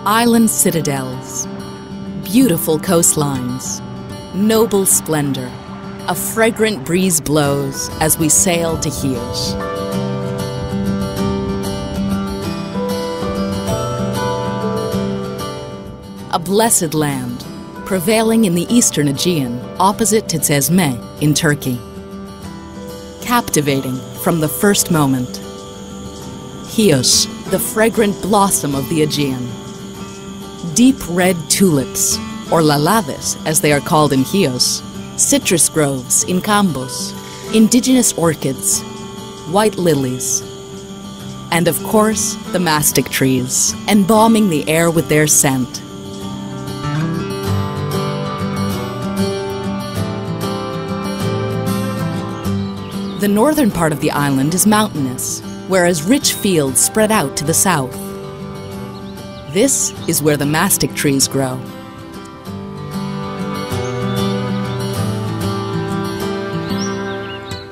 Island citadels, beautiful coastlines, noble splendor. A fragrant breeze blows as we sail to Chios. A blessed land, prevailing in the eastern Aegean, opposite to T.Π.Ε in Turkey. Captivating from the first moment. Chios, the fragrant blossom of the Aegean. Deep red tulips, or lalades as they are called in Chios, citrus groves in Kambos, indigenous orchids, white lilies, and of course the mastic trees, embalming the air with their scent. The northern part of the island is mountainous, whereas rich fields spread out to the south. This is where the mastic trees grow.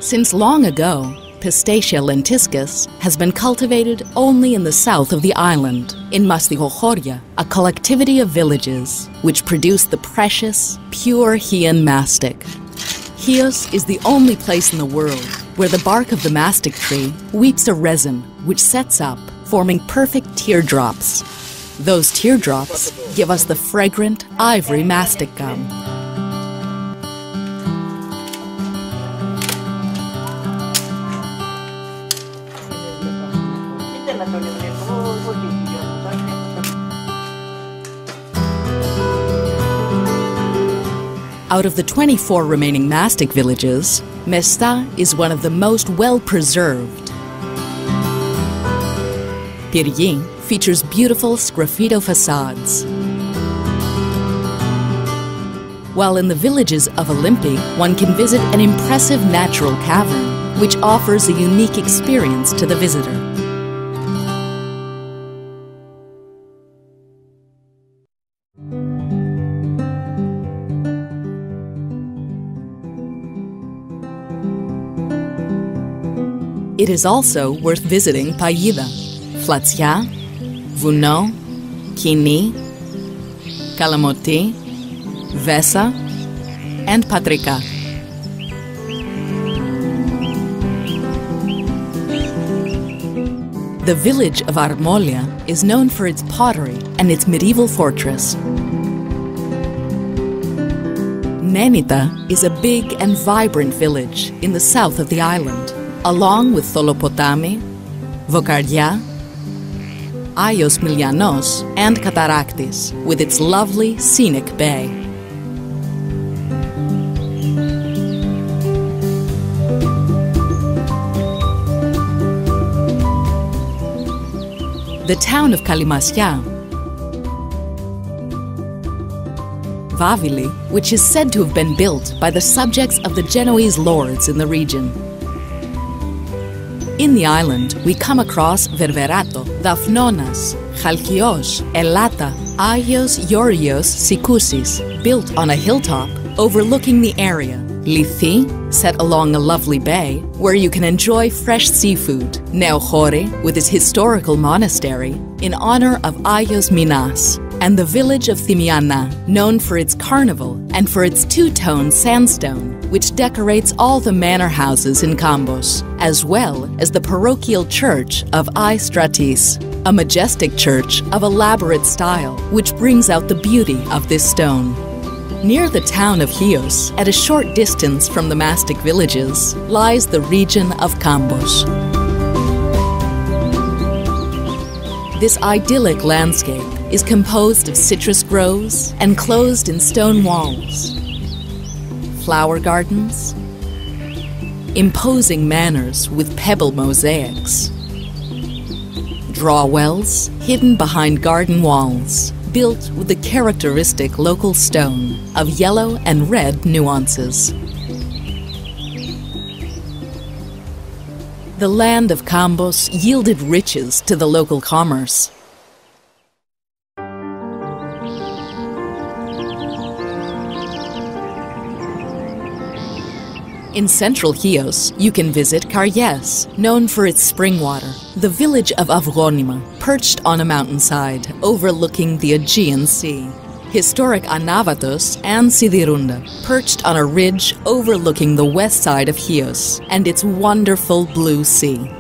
Since long ago, Pistacia lentiscus has been cultivated only in the south of the island, in Mastigochoria, a collectivity of villages which produce the precious, pure Chian mastic. Chios is the only place in the world where the bark of the mastic tree weeps a resin which sets up, forming perfect teardrops. Those teardrops give us the fragrant ivory mastic gum. Out of the 24 remaining mastic villages, Mesta is one of the most well-preserved. Π.Ε features beautiful sgraffito facades. While in the villages of Olympi, one can visit an impressive natural cavern, which offers a unique experience to the visitor. It is also worth visiting Pagida, Flatsιά, Βουνό, Kini, Kalamoti, Vesa, and Patrika. The village of Armolia is known for its pottery and its medieval fortress. Nenita is a big and vibrant village in the south of the island, along with Tholopotami, Vokardia, Aios Milianos, and Kataraktis, with its lovely scenic bay. The town of Kalimasya, Vavili, which is said to have been built by the subjects of the Genoese lords in the region. In the island, we come across Ververato, Daphnonas, Chalkios, Elata, Agios Georgios Sikousis, built on a hilltop overlooking the area. Lithi, set along a lovely bay, where you can enjoy fresh seafood. Neochori, with its historical monastery, in honor of Agios Minas. And the village of Thymiana, known for its carnival and for its two-tone sandstone, which decorates all the manor houses in Kambos, as well as the parochial church of I Stratis, a majestic church of elaborate style, which brings out the beauty of this stone. Near the town of Chios, at a short distance from the mastic villages, lies the region of Kambos. This idyllic landscape is composed of citrus groves enclosed in stone walls, flower gardens, imposing manors with pebble mosaics, draw wells hidden behind garden walls, built with the characteristic local stone of yellow and red nuances. The land of Kambos yielded riches to the local commerce. In central Chios, you can visit Karyes, known for its spring water, the village of Avgonima, perched on a mountainside overlooking the Aegean Sea. Historic Anavatos and Sidirunda, perched on a ridge overlooking the west side of Chios and its wonderful blue sea.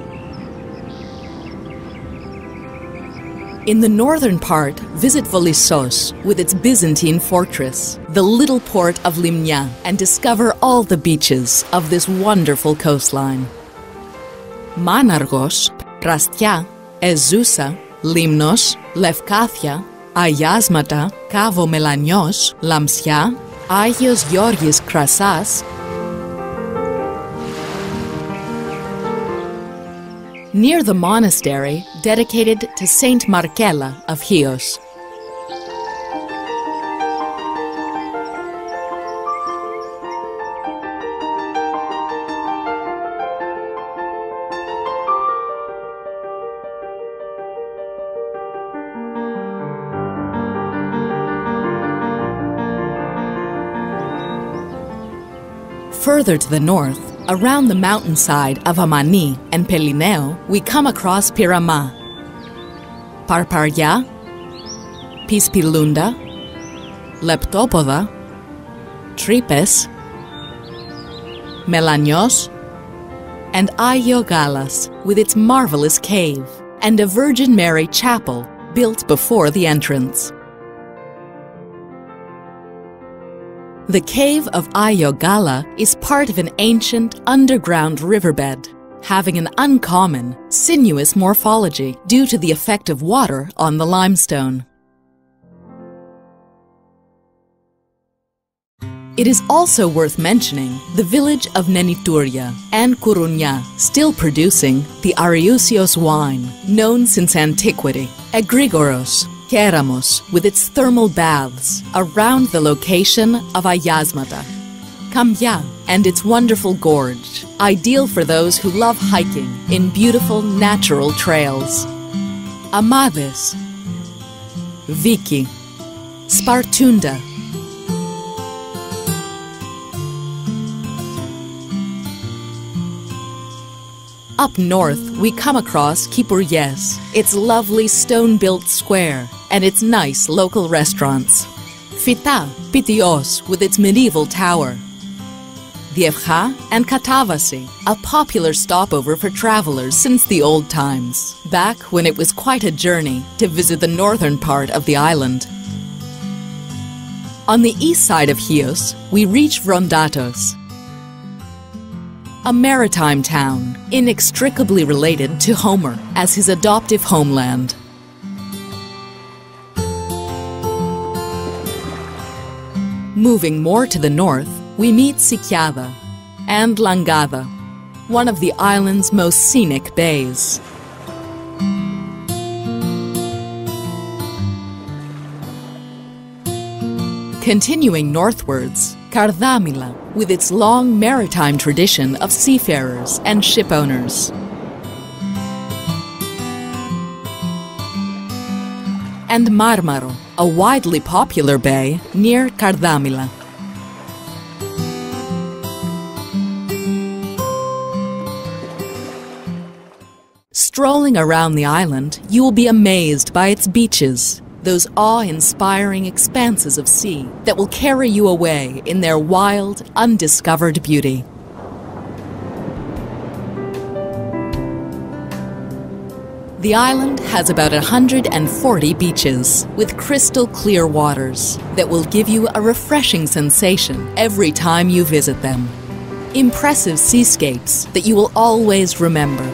In the northern part, visit Volissos with its Byzantine fortress, the little port of Limnia, and discover all the beaches of this wonderful coastline. Manargos, Prastia, Ezousa, Limnos, Lefkathia, Ayasmata, Kavo Melanios, Lamsia, Agios Georgis Krasas. Near the monastery dedicated to Saint Markella of Chios. Further to the north, around the mountainside of Amani and Pelineo, we come across Pirama, Parparia, Pispilunda, Leptopoda, Tripes, Melanios, and Aiogalas with its marvelous cave, and a Virgin Mary chapel built before the entrance. The cave of Aiogala is part of an ancient underground riverbed, having an uncommon, sinuous morphology due to the effect of water on the limestone. It is also worth mentioning the village of Nenituria and Kurunya, still producing the Ariousios wine, known since antiquity, Egrigoros, Keramos, with its thermal baths around the location of Ayasmata, Kambia, and its wonderful gorge, ideal for those who love hiking in beautiful natural trails. Amades, Viki, Spartunda. Up north, we come across Kypouryes, its lovely stone-built square, and its nice local restaurants. Fita, Pitios, with its medieval tower. Dievcha and Katavasi, a popular stopover for travelers since the old times, back when it was quite a journey to visit the northern part of the island. On the east side of Chios, we reach Vrondatos, a maritime town, inextricably related to Homer as his adoptive homeland. Moving more to the north, we meet Sikiada and Langada, one of the island's most scenic bays. Continuing northwards, Kardamila, with its long maritime tradition of seafarers and shipowners. And Marmaro, a widely popular bay near Kardamila. Strolling around the island, you will be amazed by its beaches, those awe-inspiring expanses of sea that will carry you away in their wild, undiscovered beauty. The island has about 140 beaches with crystal clear waters that will give you a refreshing sensation every time you visit them. Impressive seascapes that you will always remember.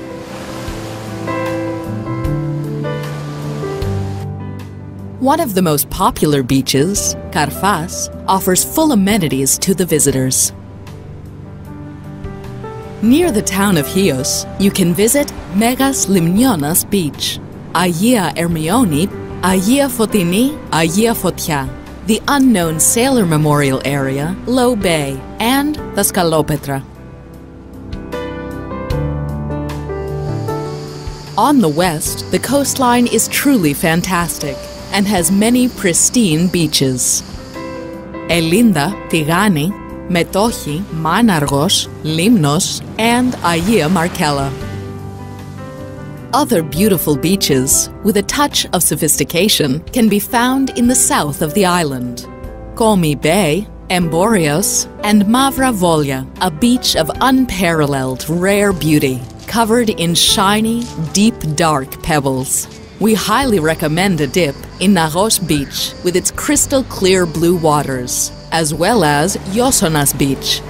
One of the most popular beaches, Karfas, offers full amenities to the visitors. Near the town of Chios, you can visit Megas Limnionas Beach, Agia Ermioni, Agia Fotini, Agia Fotia, the unknown sailor memorial area, Low Bay, and the Skalopetra. On the west, the coastline is truly fantastic and has many pristine beaches. Elinda, Tigani, Mettochi, Manargos, Limnos, and Agia Markella. Other beautiful beaches, with a touch of sophistication, can be found in the south of the island. Komi Bay, Emborios, and Mavra Volya, a beach of unparalleled rare beauty, covered in shiny, deep dark pebbles. We highly recommend a dip in Naros Beach with its crystal clear blue waters, as well as Yosonas Beach.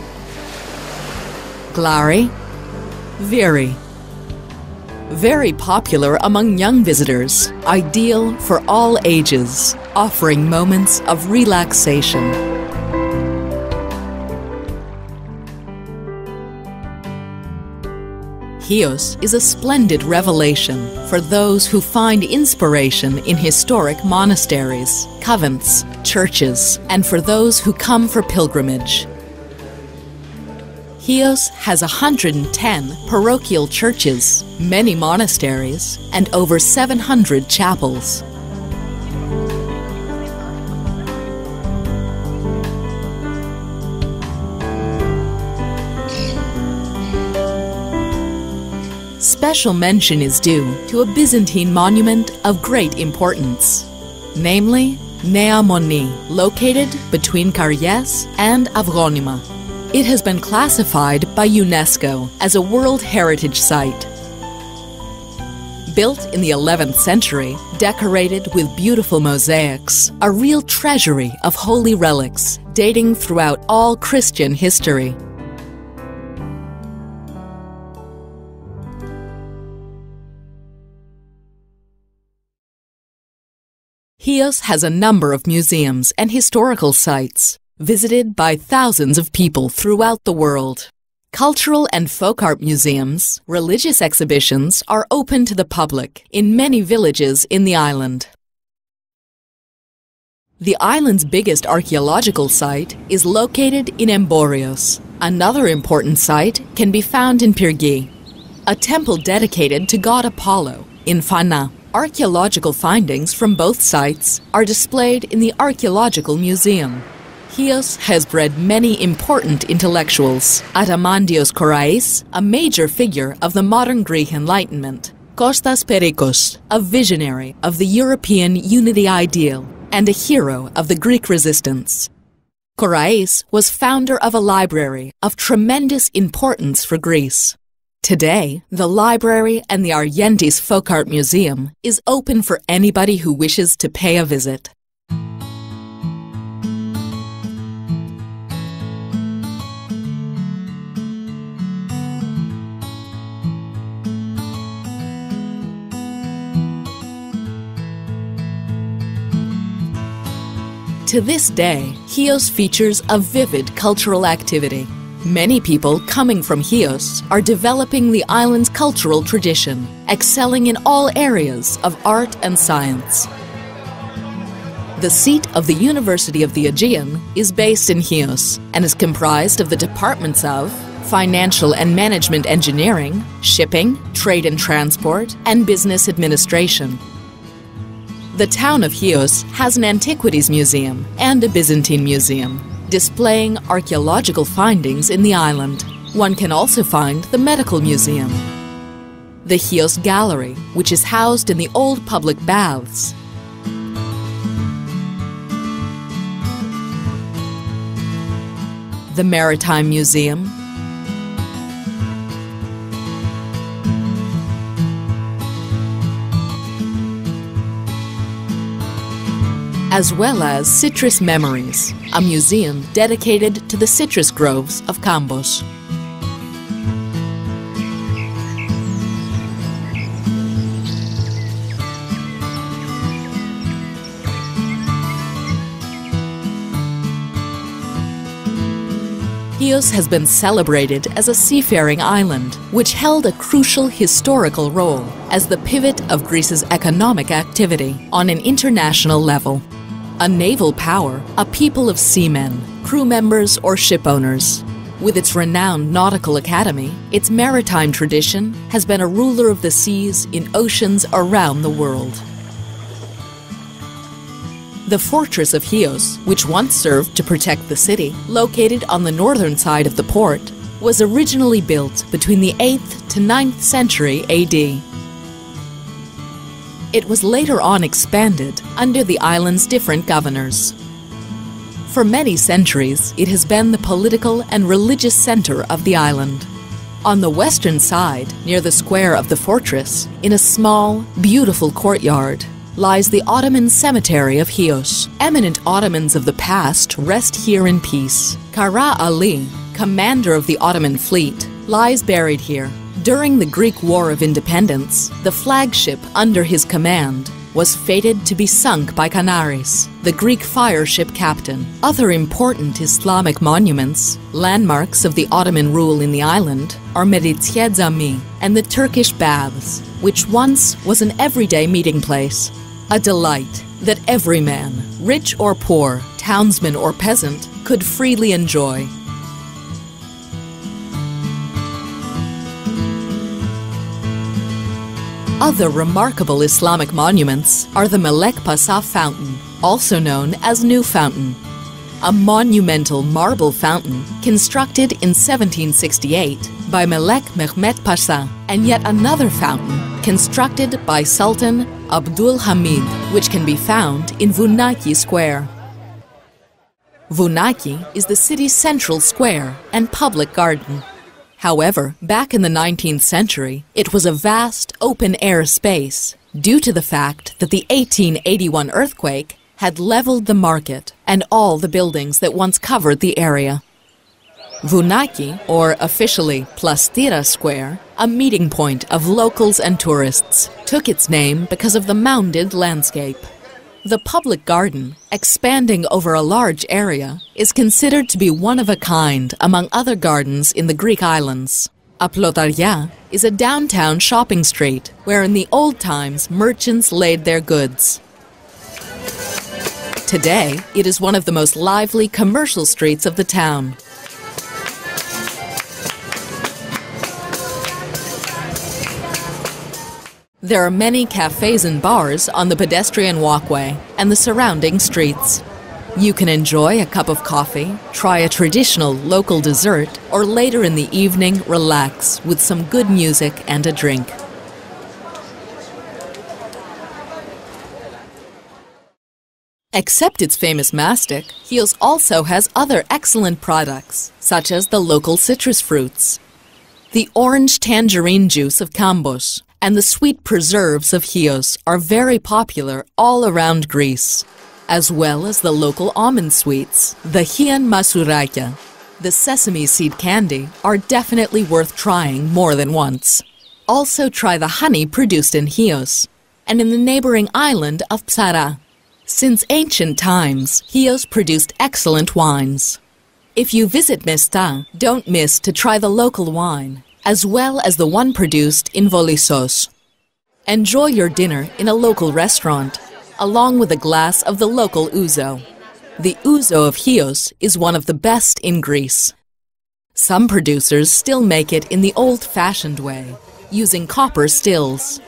Glari, Viri. Very popular among young visitors, ideal for all ages, offering moments of relaxation. Chios is a splendid revelation for those who find inspiration in historic monasteries, convents, churches, and for those who come for pilgrimage. Chios has 110 parochial churches, many monasteries, and over 700 chapels. Special mention is due to a Byzantine monument of great importance, namely Nea Moni, located between Karyes and Avronima. It has been classified by UNESCO as a World Heritage Site. Built in the 11th century, decorated with beautiful mosaics, a real treasury of holy relics dating throughout all Christian history. Chios has a number of museums and historical sites, visited by thousands of people throughout the world. Cultural and folk art museums, religious exhibitions are open to the public in many villages in the island. The island's biggest archaeological site is located in Emborios. Another important site can be found in Pyrgi, a temple dedicated to god Apollo in Fana. Archaeological findings from both sites are displayed in the Archaeological Museum. Chios has bred many important intellectuals. Atamandios Korais, a major figure of the modern Greek Enlightenment. Kostas Perikos, a visionary of the European unity ideal and a hero of the Greek resistance. Korais was founder of a library of tremendous importance for Greece. Today, the library and the Argentis Folk Art Museum is open for anybody who wishes to pay a visit. To this day, Chios features a vivid cultural activity. Many people coming from Chios are developing the island's cultural tradition, excelling in all areas of art and science. The seat of the University of the Aegean is based in Chios and is comprised of the departments of Financial and Management Engineering, Shipping, Trade and Transport, and Business Administration. The town of Chios has an antiquities museum and a Byzantine museum, displaying archaeological findings in the island. One can also find the medical museum, the Chios Gallery, which is housed in the old public baths, the Maritime Museum, as well as Citrus Memories, a museum dedicated to the citrus groves of Cambos. Chios has been celebrated as a seafaring island, which held a crucial historical role as the pivot of Greece's economic activity on an international level. A naval power, a people of seamen, crew members or ship owners. With its renowned nautical academy, its maritime tradition has been a ruler of the seas in oceans around the world. The fortress of Chios, which once served to protect the city, located on the northern side of the port, was originally built between the 8th to 9th century AD. It was later on expanded under the island's different governors. For many centuries, it has been the political and religious center of the island. On the western side, near the square of the fortress, in a small, beautiful courtyard, lies the Ottoman cemetery of Chios. Eminent Ottomans of the past rest here in peace. Kara Ali, commander of the Ottoman fleet, lies buried here. During the Greek War of Independence, the flagship under his command was fated to be sunk by Canaris, the Greek fire ship captain. Other important Islamic monuments, landmarks of the Ottoman rule in the island, are Meditye Cami and the Turkish Baths, which once was an everyday meeting place. A delight that every man, rich or poor, townsman or peasant, could freely enjoy. Other remarkable Islamic monuments are the Melek Pasha Fountain, also known as New Fountain, a monumental marble fountain constructed in 1768 by Melek Mehmet Pasha, and yet another fountain constructed by Sultan Abdul Hamid, which can be found in Vunaki Square. Vunaki is the city's central square and public garden. However, back in the 19th century, it was a vast open-air space due to the fact that the 1881 earthquake had leveled the market and all the buildings that once covered the area. Vunaki, or officially Plastira Square, a meeting point of locals and tourists, took its name because of the mounded landscape. The public garden, expanding over a large area, is considered to be one of a kind among other gardens in the Greek islands. Aplotaria is a downtown shopping street where in the old times merchants laid their goods. Today, it is one of the most lively commercial streets of the town. There are many cafes and bars on the pedestrian walkway and the surrounding streets. You can enjoy a cup of coffee, try a traditional local dessert, or later in the evening relax with some good music and a drink. Except its famous mastic, Chios also has other excellent products, such as the local citrus fruits, the orange tangerine juice of Cambos, and the sweet preserves of Chios are very popular all around Greece, as well as the local almond sweets, the Chian Masouraki. The sesame seed candy are definitely worth trying more than once. Also try the honey produced in Chios and in the neighboring island of Psara. Since ancient times, Chios produced excellent wines. If you visit Mesta, don't miss to try the local wine, as well as the one produced in Volissos. Enjoy your dinner in a local restaurant, along with a glass of the local ouzo. The ouzo of Chios is one of the best in Greece. Some producers still make it in the old-fashioned way, using copper stills.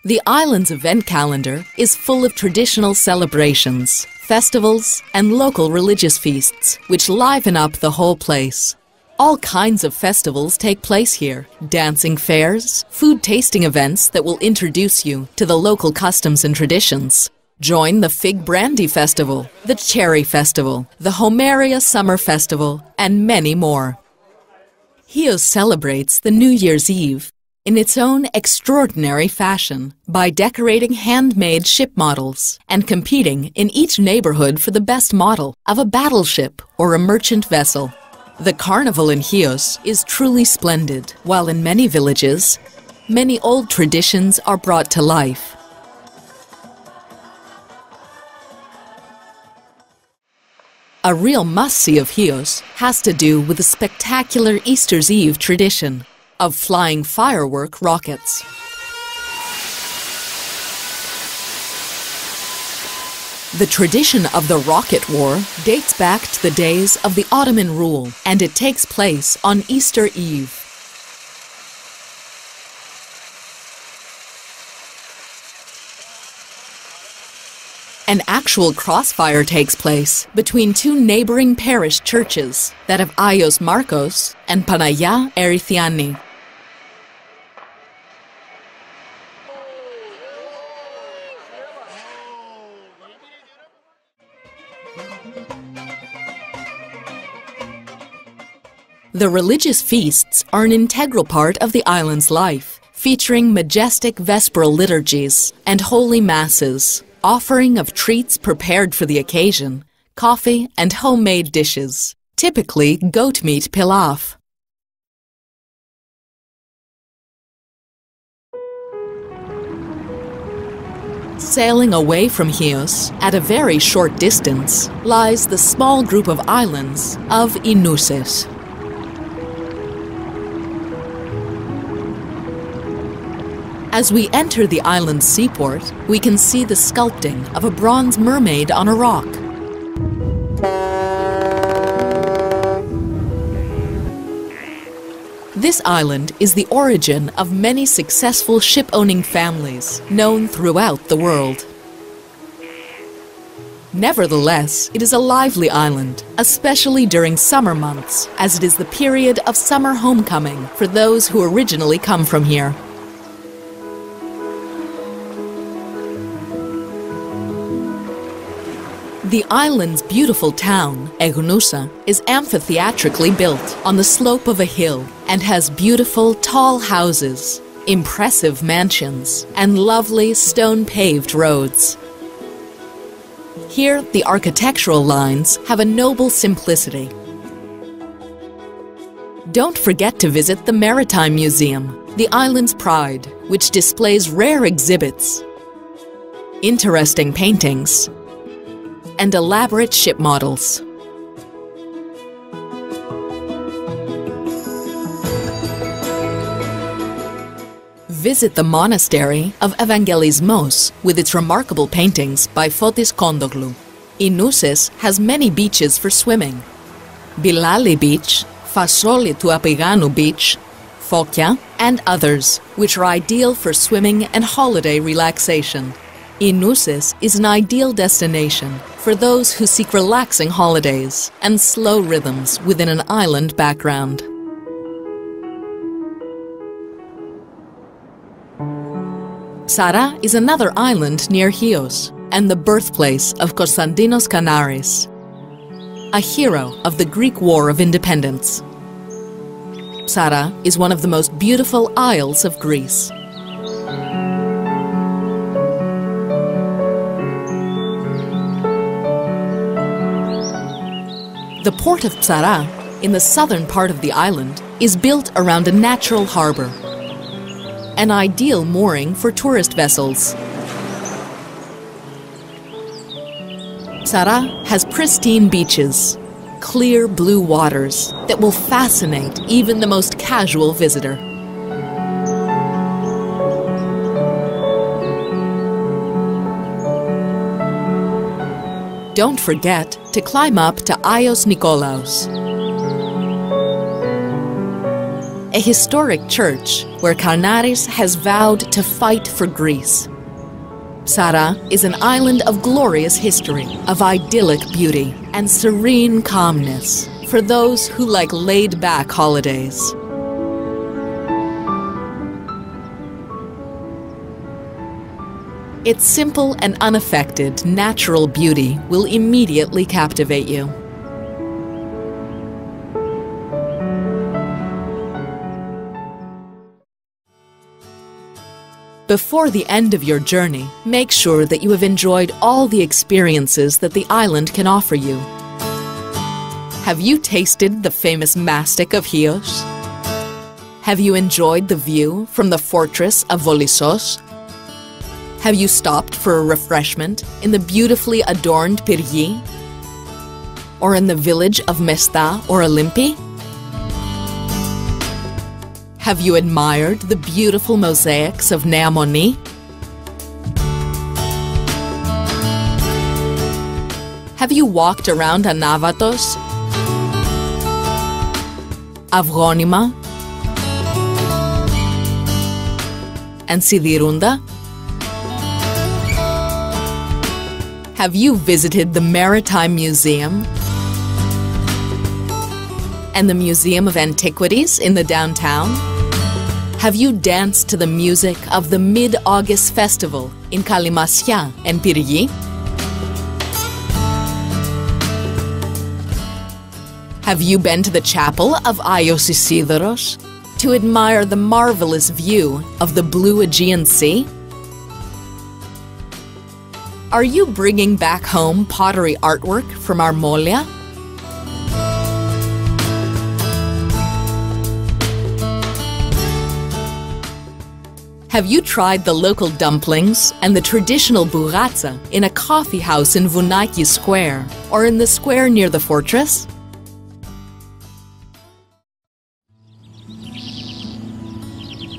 The island's event calendar is full of traditional celebrations, festivals, and local religious feasts, which liven up the whole place. All kinds of festivals take place here: dancing fairs, food tasting events that will introduce you to the local customs and traditions. Join the Fig Brandy Festival, the Cherry Festival, the Homeria Summer Festival, and many more. Chios celebrates the New Year's Eve in its own extraordinary fashion by decorating handmade ship models and competing in each neighborhood for the best model of a battleship or a merchant vessel. The carnival in Chios is truly splendid, while in many villages, many old traditions are brought to life. A real must-see of Chios has to do with the spectacular Easter's Eve tradition of flying firework rockets. The tradition of the rocket war dates back to the days of the Ottoman rule, and it takes place on Easter Eve. An actual crossfire takes place between two neighboring parish churches, that of Aios Markos and Panagia Erythiani. The religious feasts are an integral part of the island's life, featuring majestic vesperal liturgies and holy masses, offering of treats prepared for the occasion, coffee and homemade dishes, typically goat meat pilaf. Sailing away from Chios, at a very short distance, lies the small group of islands of Inouses. As we enter the island's seaport, we can see the sculpting of a bronze mermaid on a rock. This island is the origin of many successful ship-owning families known throughout the world. Nevertheless, it is a lively island, especially during summer months, as it is the period of summer homecoming for those who originally come from here. The island's beautiful town, Egnousa, is amphitheatrically built on the slope of a hill and has beautiful, tall houses, impressive mansions, and lovely stone-paved roads. Here, the architectural lines have a noble simplicity. Don't forget to visit the Maritime Museum, the island's pride, which displays rare exhibits, interesting paintings, and elaborate ship models. Visit the monastery of Evangelismos with its remarkable paintings by Fotis Kondoglou. Inouses has many beaches for swimming. Bilali Beach, Fasoli Tuapiganu Beach, Fokia, and others, which are ideal for swimming and holiday relaxation. Inouses is an ideal destination for those who seek relaxing holidays and slow rhythms within an island background. Psara is another island near Chios and the birthplace of Konstantinos Kanaris, a hero of the Greek War of Independence. Psara is one of the most beautiful isles of Greece. The port of Psara, in the southern part of the island, is built around a natural harbor, an ideal mooring for tourist vessels. Psara has pristine beaches, clear blue waters that will fascinate even the most casual visitor. Don't forget to climb up to Aios Nikolaos, a historic church where Karnaris has vowed to fight for Greece. Psara is an island of glorious history, of idyllic beauty and serene calmness for those who like laid-back holidays. Its simple and unaffected natural beauty will immediately captivate you. Before the end of your journey, make sure that you have enjoyed all the experiences that the island can offer you. Have you tasted the famous mastic of Chios? Have you enjoyed the view from the fortress of Volissos? Have you stopped for a refreshment in the beautifully adorned Pyrgi? Or in the village of Mesta or Olympi? Have you admired the beautiful mosaics of Nea Moni? Have you walked around Anavatos, Avgonima, and Sidirunda? Have you visited the Maritime Museum and the Museum of Antiquities in the downtown? Have you danced to the music of the Mid-August Festival in Kallimassia and Pyrgi? Have you been to the chapel of Chios Isl to admire the marvelous view of the blue Aegean Sea? Are you bringing back home pottery artwork from Armolia? Have you tried the local dumplings and the traditional bougatsa in a coffee house in Vounaki Square or in the square near the fortress?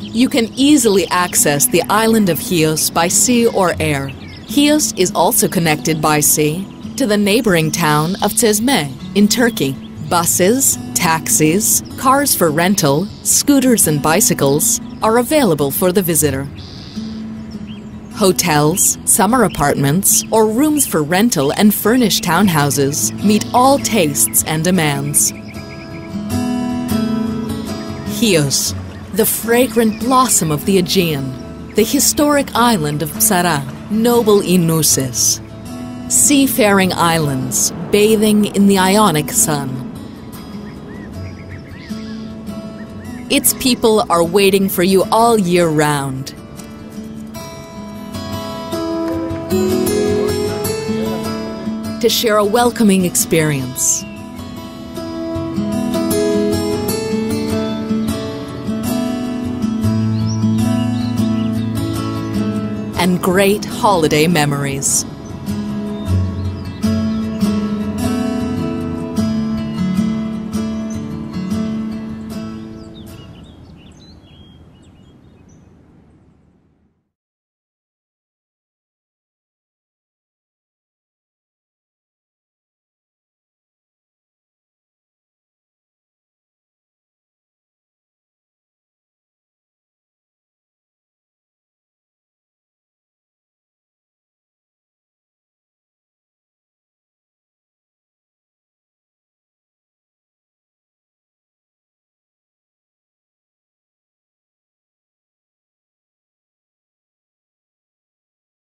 You can easily access the island of Chios by sea or air. Chios is also connected by sea to the neighboring town of T.Π.Ε in Turkey. Buses, taxis, cars for rental, scooters and bicycles are available for the visitor. Hotels, summer apartments, or rooms for rental and furnished townhouses meet all tastes and demands. Chios, the fragrant blossom of the Aegean, the historic island of Psara, noble Enoussis, seafaring islands bathing in the Ionic sun. Its people are waiting for you all year round. To share a welcoming experience. And great holiday memories.